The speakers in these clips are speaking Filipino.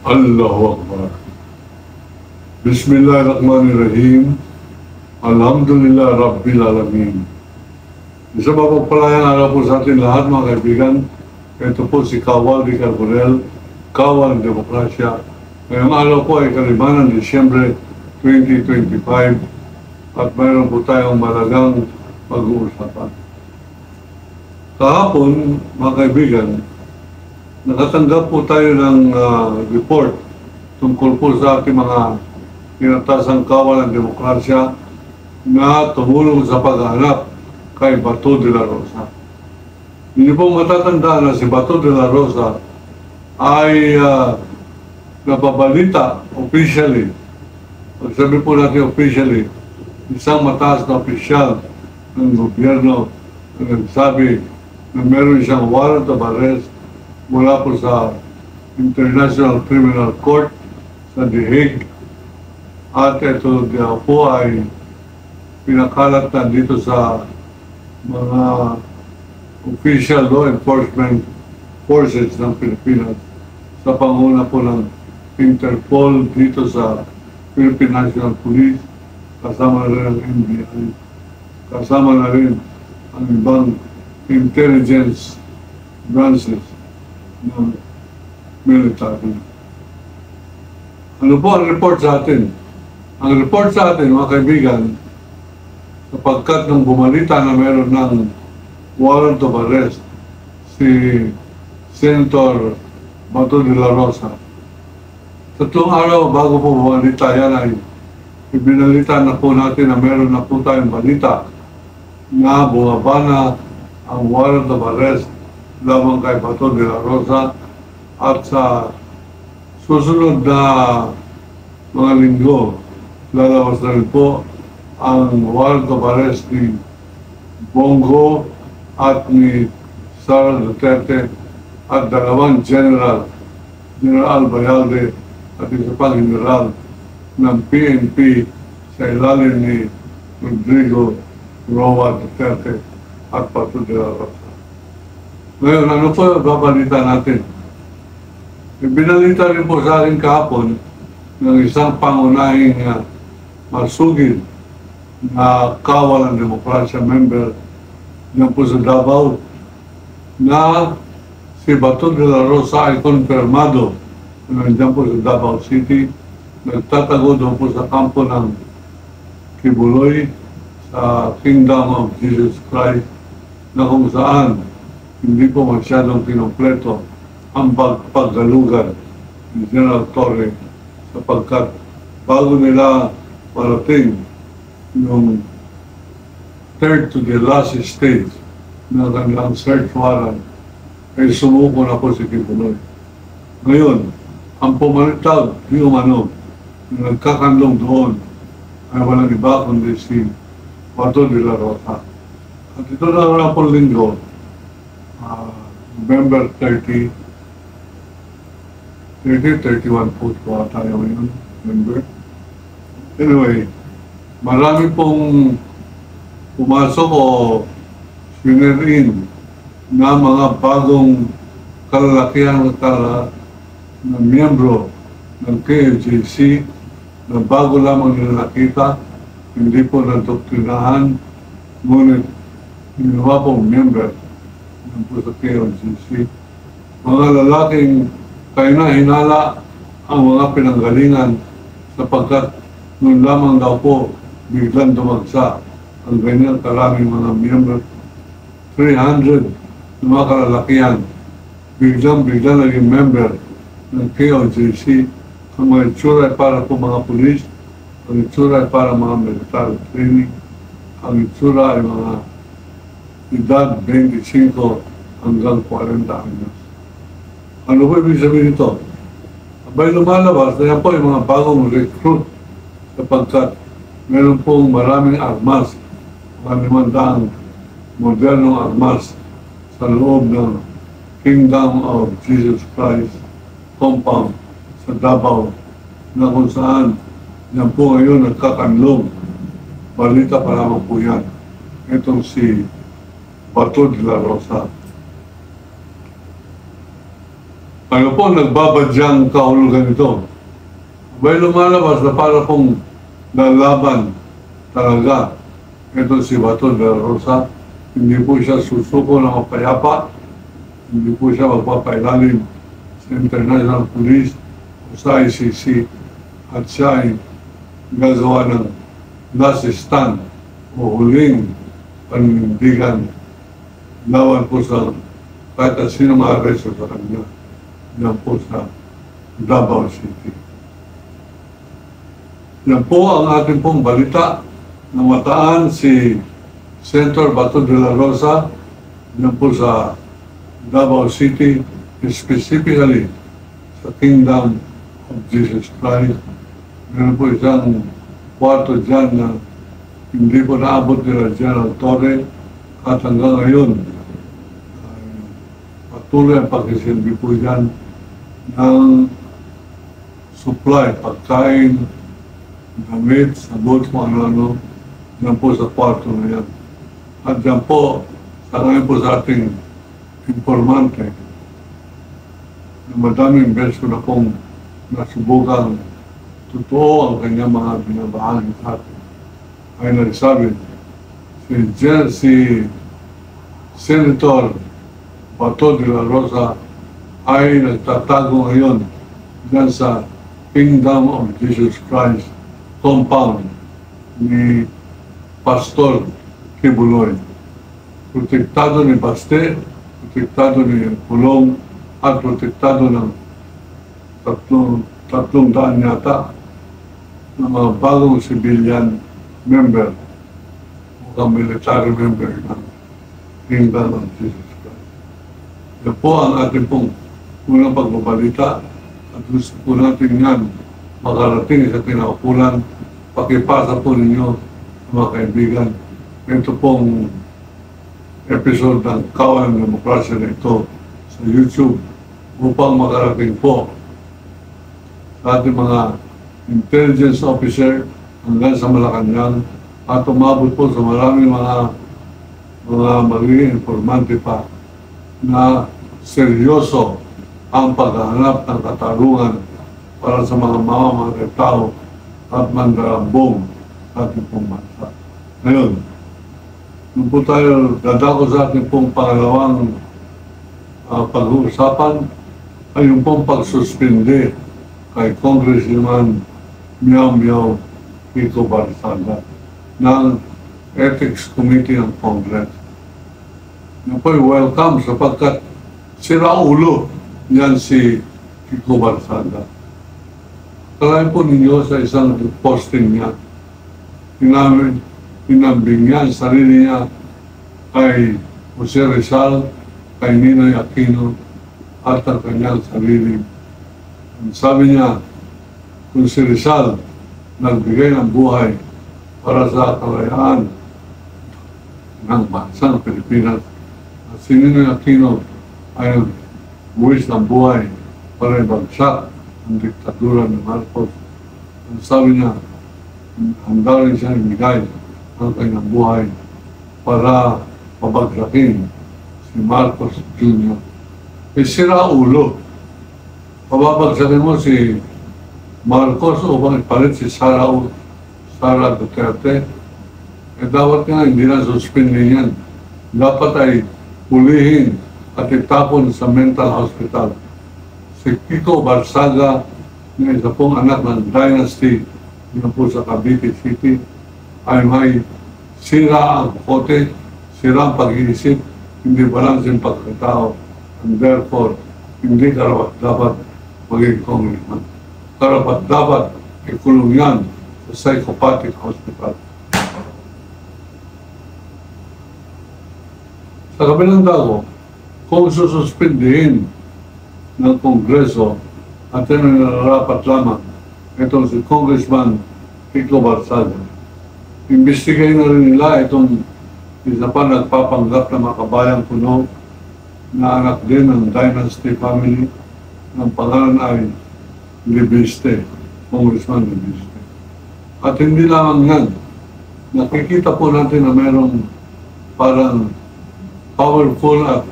Allahu Akbar. Bismillahirrahmanirrahim. Alhamdulillah Rabbil Alamin. Isa mapagpalayang araw po sa atin lahat mga kaibigan. Ito po si Kawal de Carbonell, Kawal ng Demokrasya. Ngayong araw po ay kalimanan Disyembre 2025 at mayroon po tayong malagang pag-uusapan. Kahapon, mga kaibigan, nakatanggap po tayo ng report tungkol po sa ating mga tinatasang Kawal ng Demokrasya na tumulong sa paghahanap kay Bato de la Rosa. Hindi po matatandaan na si Bato de la Rosa ay nababalita officially, pag sabi po natin officially, isang mataas na opisyal ng gobyerno na nagsabi na meron siyang warrant of arrest mula po sa International Criminal Court sa The Hague. At ito po ay pinakalat na dito sa mga official law enforcement forces ng Pilipinas sa panguna po ng Interpol dito sa Philippine National Police, kasama na rin ang NBI, kasama na rin ang ibang intelligence branches ng military. Ano po ang report sa atin? Ang report sa atin, mga kaibigan, sapagkat nung bumalita na meron ng warrant of arrest si Senator Bato de la Rosa, tatlong araw bago po bumalita yan ay ibinalita na po natin na meron na po tayong balita na bumaba na ang warrant of arrest lamang kay Bato de la Rosa at sa susunod na mga linggo lalabas na rin po ang warrant of arrest ni Bongo at ni Sara Duterte at dalawang General Albayalde at isa pang General ng PNP sa ilalim ni Rodrigo Roa Duterte at Bato de la Rosa. Ngayon, ano po yung babalita natin? Ibinalita rin po sa akin kahapon ng isang pangunahing masugid na Kawal ng Demokrasya member ng po sa Davao na si Bato de la Rosa ay konfirmado na nandiyan po sa Davao City, nagtatago doon po sa kampo ng Kibuloy sa Kingdom of Jesus Christ, na kung saan hindi po masyadong kinompleto ang paggalugan ni General Torre sapagkat bago nila parating yung third to the last stage na kanilang search warrant ay sumuko na po si Kibuloy. Ngayon, ang pumanitag ni umano na nagkakanlong doon ay walang iba kundi si Bato de la Rosa. At ito na nga po linggo, November 30, 31 po tayo ngayon, November. Anyway, marami pong pumasok o sinerin na mga bagong kalalakihan na miyembro ng KFJC na bago lamang nila nakita, hindi po nadoktrinahan, ngunit ginawa pong member ng po sa KFJC. Mga lalaking kaya na hinala ang mga pinanggalingan sapagkat noon lamang daw po biglang dumagsa ang ganyan karaming mga miyembro. 300 na mga kalalakihan biglang naging member ng KOJC. Ang mga itsura ay para po mga pulis, ang itsura ay para mga military training, ang itsura ay mga edad 25 hanggang 40 anyos. Ano po ibig sabihin ito? Abay lumalabas na yan po yung mga bagong recruit sapagkat meron pong maraming armas, mga 500 modernong armas sa loob ng Kingdom of Jesus Christ compound sa Davao na kung saan yan po ngayon nagkakanlog. Balita pa lamang po yan. Itong si Bato de la Rosa. Ano po, nagbabadyang kahulugan ito. May lumalabas na para pong lalaban talaga. Ito si Bato de la Rosa, hindi po siya susuko ng mapayapa, hindi po siya magpapailalim sa International Police o sa ICC, at siya ay gagawa ng last stand o huling panindigan lawan po sa kahit na sino ma-arresto sa kanya. Yan po sa Davao City. Yan po ang ating pong balita. Namataan si Senator Bato de la Rosa. Yan po sa Davao City, specifically sa Kingdom of Jesus Christ. Meron po isang kwarto dyan na hindi po naabot nila General Torre, at hanggang ngayon patuloy ang pagsisilbi po dyan ng supply, pagkain, damit, sabot, kung ano-ano, yan po sa kwarto na yan. At yan po, sa ngayon po sa ating informante, na madaming beses ko na pong nasubukan totoo ang kanyang mga binabahagi sa atin. Ay nagsabi, si Senator Bato de la Rosa ay nagtatago ngayon dyan sa Kingdom of Jesus Christ compound ni Pastor Kibuloy. Protektado ni Baste, protektado ni Pulong, at protektado ng 300 yata ng mga bagong civilian member o military member ng Kingdom of Jesus Christ. Yan po ang ating pong unang pagbabalita, at gusto po natin yan makarating sa kinaukulan. Pakipasa po ninyo, mga kaibigan, ito pong episode ng Kawan ng Demokrasya na ito sa YouTube upang makarating po sa ating mga intelligence officer hanggang sa Malacanang, at umabot po sa maraming mga magiging informante pa na seryoso ang paghahanap ng katarungan para sa mga mamamatay tao at mandarambong sa ating pong bansa. Ngayon, nung po tayo dadako sa ating pong pangalawang pag-uusapan, ay yung pong pagsuspinde kay Congressman Miao Miao Kiko Barsaga ng Ethics Committee ng Congress. Yan po'y welcome sapagkat siraulo yan si Kiko Barsaga. Kalahin po ninyo sa isang posting niya, inambing niya ang sarili niya kay Jose Rizal, kay Ninoy Aquino, at ang kanyang sarili. Sabi niya, kung si Rizal nagbigay ng buhay para sa kalayaan ng bansang Pilipinas, at si Ninoy Aquino ay nagbuwis ng buhay para ibagsak ang diktadura ni Marcos. Sabi niya, handa rin siya ibigay ang kanyang buhay para pabagsakin si Marcos Jr. E sira ulo. Pababagsakin mo si Marcos o ipalit si Sara Duterte. Eh dapat nga hindi na suspendin yan. Dapat ay pulihin at itapon sa mental hospital. Si Kiko Barsaga, na isa pong anak ng dynasty na po sa Cavite City, ay may sira ang kote, sira ang pag-iisip, hindi balansin pagkatao, and therefore, hindi karapat dapat maging congressman. Karapat dapat ikulong yan sa psychopathic hospital. Sa kabilang dago, kung sususpindihin ng Kongreso at yan nararapat lamang itong si Congressman Kiko Barsaga, imbestigahin na rin nila itong isa pa nagpapanggap na makabayang puno na anak din ng dynasty family ng pangalan ay Libiste, Congressman Libiste. At hindi lamang yan, nakikita po natin na mayroong parang powerful at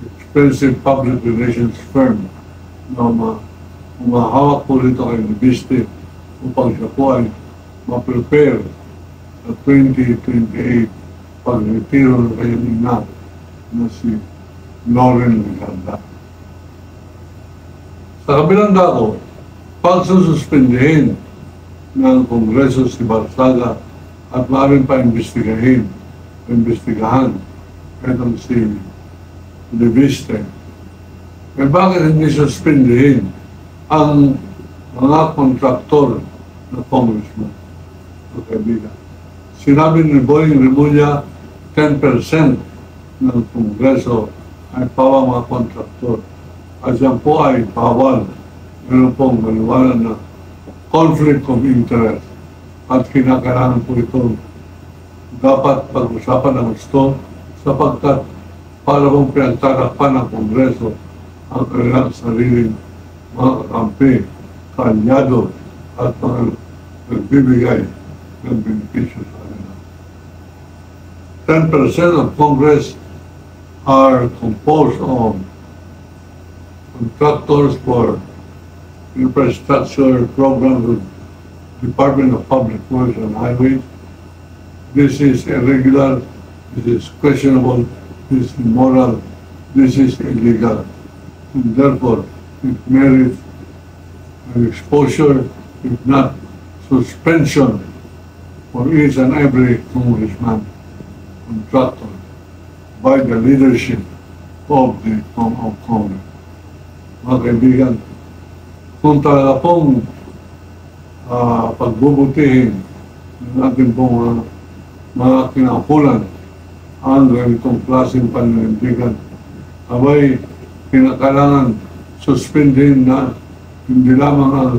expensive public relations firm na umahawak po rito kay Nibiste upang siya po ay ma-prepare sa 2028 pag-retiro ng kanyang ina na si Lauren Legarda. Sa kabilang dako, pagsususpendihin ng Kongreso si Barsaga at maaaring pa investigahan itong si Nibiste. Eh bakit hindi suspendihin ang mga kontraktor na congressman o kaibigan? Sinabi ni Boying Rimulya, 10% ng Kongreso ay pawa mga kontraktor. At yan po ay bawal. Meron pong maliwanag na conflict of interest. At kinakailangan po ito dapat pag-usapan ng gusto sapagkat para pong pinagtatakpan ng Kongreso ang kanilang sariling mga kakampi, kanyado at mga nagbibigay ng benepisyo sa kanila. 10% of Congress are composed of contractors for infrastructure programs with Department of Public Works and Highways. This is irregular, this is questionable, this is immoral, this is illegal. And therefore, it merits an exposure, if not suspension, for each and every congressman contractor by the leadership of the Congress. Mga kaibigan, kung talaga pong pagbubutihin ng ating pong mga kinakakulan ang ganitong klaseng paninindigan, abay kinakailangan suspendin na hindi lamang ang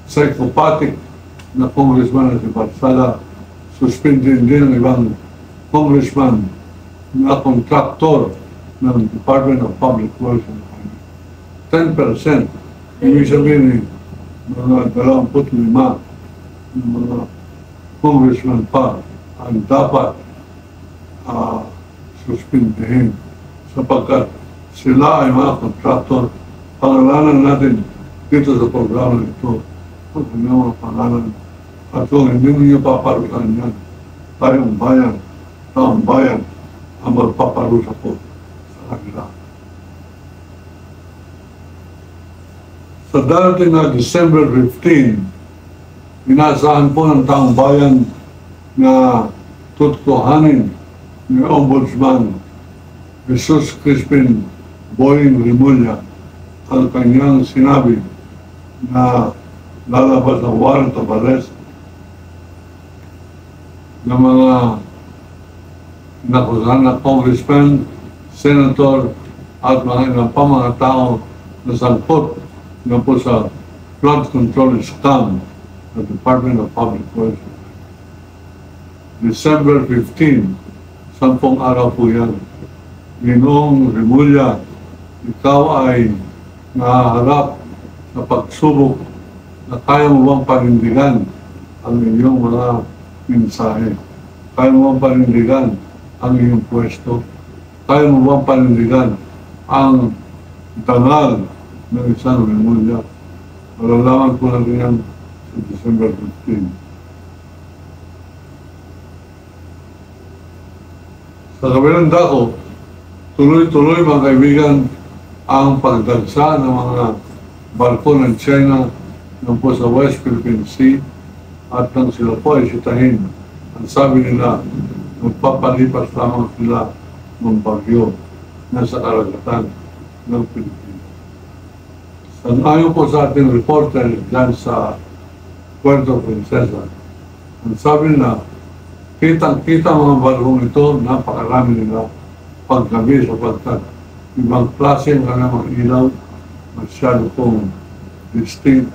psychopathic na congressman na si Barsaga, suspendin din ang ibang congressman na contractor ng Department of Public Works and Highways. 10%. Ibig sabihin mga 25 mga congressman pa ang dapat suspindihin sapagkat sila ay mga contractor. Pangalanan natin dito sa programa ito ang kanyang mga pangalan. At kung hindi niyo paparusahan yan, taong bayan ang magpaparusa po sa kanila. Sa darating na December 15, inaasahan po ng taong bayan na tutkuhanin ni Ombudsman Jesus Crispin Boying Rimulya ang kanyang sinabi na lalabas ng warrant of arrest ng mga nakusahan na congressman, senator at mga ilang pa mga tao na sangkot na po sa flood control scam ng Department of Public Works. December 15, 10 araw po yan. Ginoong Rimulya, ikaw ay naharap sa pagsubok na kaya mo bang panindigan ang iyong mga mensahe? Kaya mo bang panindigan ang iyong pwesto? Kaya mo bang panindigan ang dangal ng isang Rimulya? Malalaman po natin yan sa December 15. Sa kabilang dako, tuloy-tuloy mga kaibigan ang pagdagsa ng mga barko ng China ng po sa West Philippine Sea at nang sila po ay sitahin. Ang sabi nila, magpapalipas lamang sila ng bagyo na sa karagatan ng Pilipinas. Ayon po sa ating reporter dyan sa Puerto Princesa, ang sabi nila, kitang-kita mga barkong ito, napakarami nila paggabi sapagkat ibang klase ng mga ilaw, masyado pong distinct,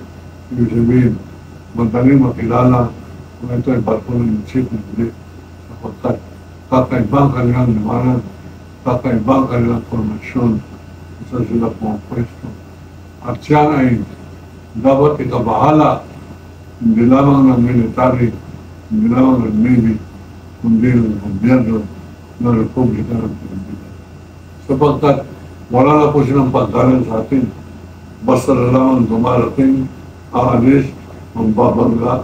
ibig sabihin, madaling makilala kung ito ay barko ng ship na hindi sapagkat kakaibang kanilang liwanag, kakaibang kanilang formasyon sa sila pong pwesto. At yan ay dapat ikabahala hindi lamang ng military, hindi lamang ng Navy, kundi ng gobyerno ng Republika ng Pilipinas. Sapagkat wala na po silang pagkalan sa atin. Basta na lang dumarating, aalis, magbabangga,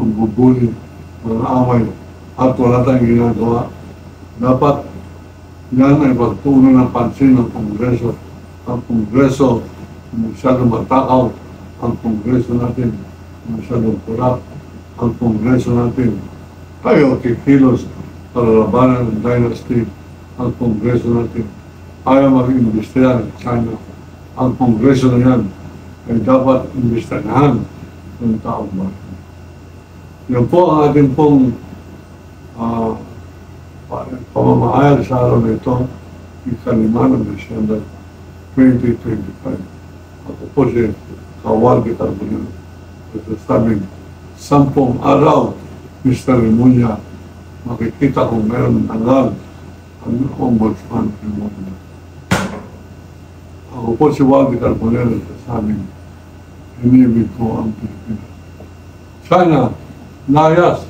magbubuli, mga away, at wala tayong ginagawa. Dapat yan ay pagtuunan ng pansin ng Kongreso. Ang Kongreso masyadong matakaw, ang Kongreso natin masyadong kurap, ang Kongreso natin ayaw kikilos para labanan ng dynasty, ang Kongreso natin ayaw mag-imbestihan ng China. Ang Kongreso na yan ay dapat imbestihan ng taong bayan. Yan po ang ating pong pamamahayag sa araw na ito, ikalima ng December 2025. Ako po si Kawaldi Carbonell. Sabing, 10 araw, Mr. Remulla, makikita kung meron tagal ang ombudsman Remulla. Ako po si Waldi Carbonell at sabing, inibig ko ang Pilipinas. Sana, layas